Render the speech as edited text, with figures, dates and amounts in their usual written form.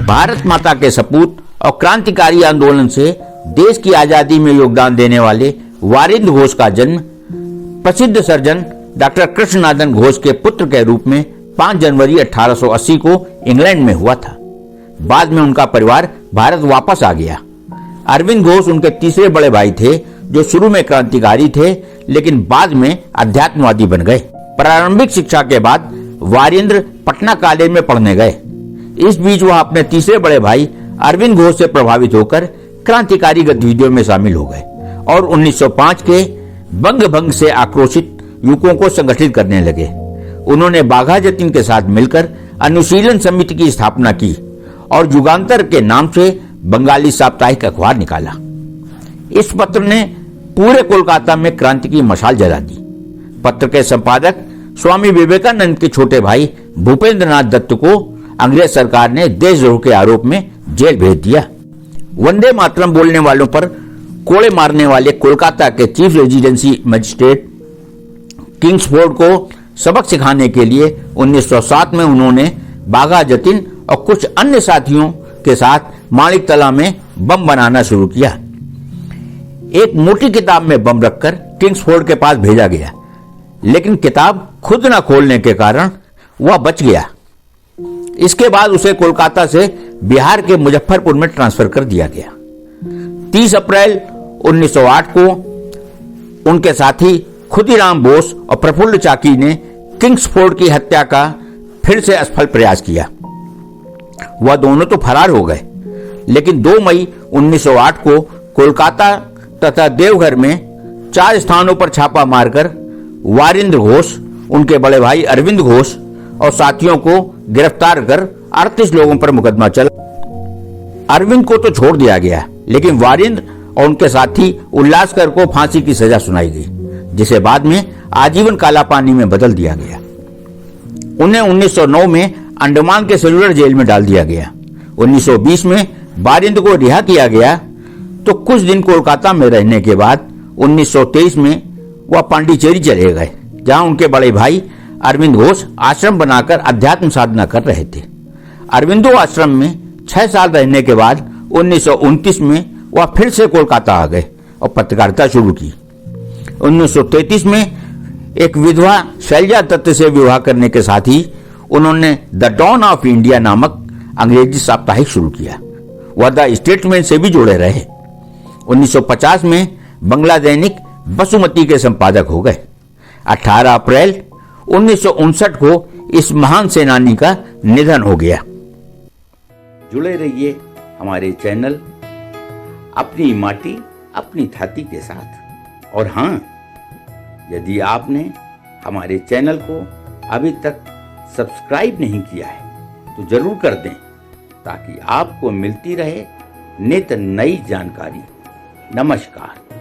भारत माता के सपूत और क्रांतिकारी आंदोलन से देश की आजादी में योगदान देने वाले वारिंद्र घोष का जन्म प्रसिद्ध सर्जन डॉक्टर कृष्णनाथन घोष के पुत्र के रूप में 5 जनवरी 1880 को इंग्लैंड में हुआ था। बाद में उनका परिवार भारत वापस आ गया। अरविंद घोष उनके तीसरे बड़े भाई थे, जो शुरू में क्रांतिकारी थे लेकिन बाद में अध्यात्मवादी बन गए। प्रारंभिक शिक्षा के बाद वारिंद्र पटना कॉलेज में पढ़ने गए। इस बीच वह अपने तीसरे बड़े भाई अरविंद घोष से प्रभावित होकर क्रांतिकारी गतिविधियों में शामिल हो गए और 1905 के बंग भंग से आक्रोशित युवकों को संगठित करने लगे। उन्होंने बाघा जतीन के साथ मिलकर अनुशीलन समिति की स्थापना की और युगांतर के नाम से बंगाली साप्ताहिक अखबार निकाला। इस पत्र ने पूरे कोलकाता में क्रांति की मशाल जला दी। पत्र के संपादक स्वामी विवेकानंद के छोटे भाई भूपेंद्र नाथ दत्त को अंग्रेज सरकार ने देशद्रोह के आरोप में जेल भेज दिया। वंदे मातरम बोलने वालों पर कोड़े मारने वाले कोलकाता के चीफ रेजिडेंसी मजिस्ट्रेट किंग्सफोर्ड को सबक सिखाने के लिए 1907 में उन्होंने बाघा जतीन और कुछ अन्य साथियों के साथ माणिकतला में बम बनाना शुरू किया। एक मोटी किताब में बम रखकर किंग्सफोर्ड के पास भेजा गया, लेकिन किताब खुद न खोलने के कारण वह बच गया। इसके बाद उसे कोलकाता से बिहार के मुजफ्फरपुर में ट्रांसफर कर दिया गया। 30 अप्रैल 1908 को उनके साथी खुदीराम बोस और प्रफुल्ल चाकी ने किंग्सफोर्ड की हत्या का फिर से असफल प्रयास किया। वह दोनों तो फरार हो गए, लेकिन 2 मई 1908 को कोलकाता तथा देवघर में 4 स्थानों पर छापा मारकर वारिंद्र घोष, उनके बड़े भाई अरविंद घोष और साथियों को गिरफ्तार कर 38 लोगों पर मुकदमा चला। अरविंद को तो छोड़ दिया गया, लेकिन वारिंद्र और उनके साथी उल्लासकर को फांसी की सजा सुनाई गई, जिसे बाद में आजीवन काला पानी में बदल दिया गया। उन्हें 1909 में अंडमान के सेलुलर जेल में डाल दिया गया। 1920 में वारिंद्र को रिहा किया गया तो कुछ दिन कोलकाता में रहने के बाद 1923 में वह पांडिचेरी चले गए, जहां उनके बड़े भाई अरविंद घोष आश्रम बनाकर अध्यात्म साधना कर रहे थे। अरविंदो आश्रम में 6 साल रहने के बाद 1929 में वह फिर से कोलकाता आ गए और पत्रकारिता शुरू की। 1933 में एक विधवा शैलजा दत्त से विवाह करने के साथ ही उन्होंने द डॉन ऑफ इंडिया नामक अंग्रेजी साप्ताहिक शुरू किया। वह द स्टेट्समैन से भी जुड़े रहे। 1950 में बंगला दैनिक बसुमती के संपादक हो गए। 18 अप्रैल 1959 को इस महान सेनानी का निधन हो गया। जुड़े रहिए हमारे चैनल अपनी माटी अपनी छाती के साथ। और हाँ, यदि आपने हमारे चैनल को अभी तक सब्सक्राइब नहीं किया है तो जरूर कर दें, ताकि आपको मिलती रहे नित नई जानकारी। नमस्कार।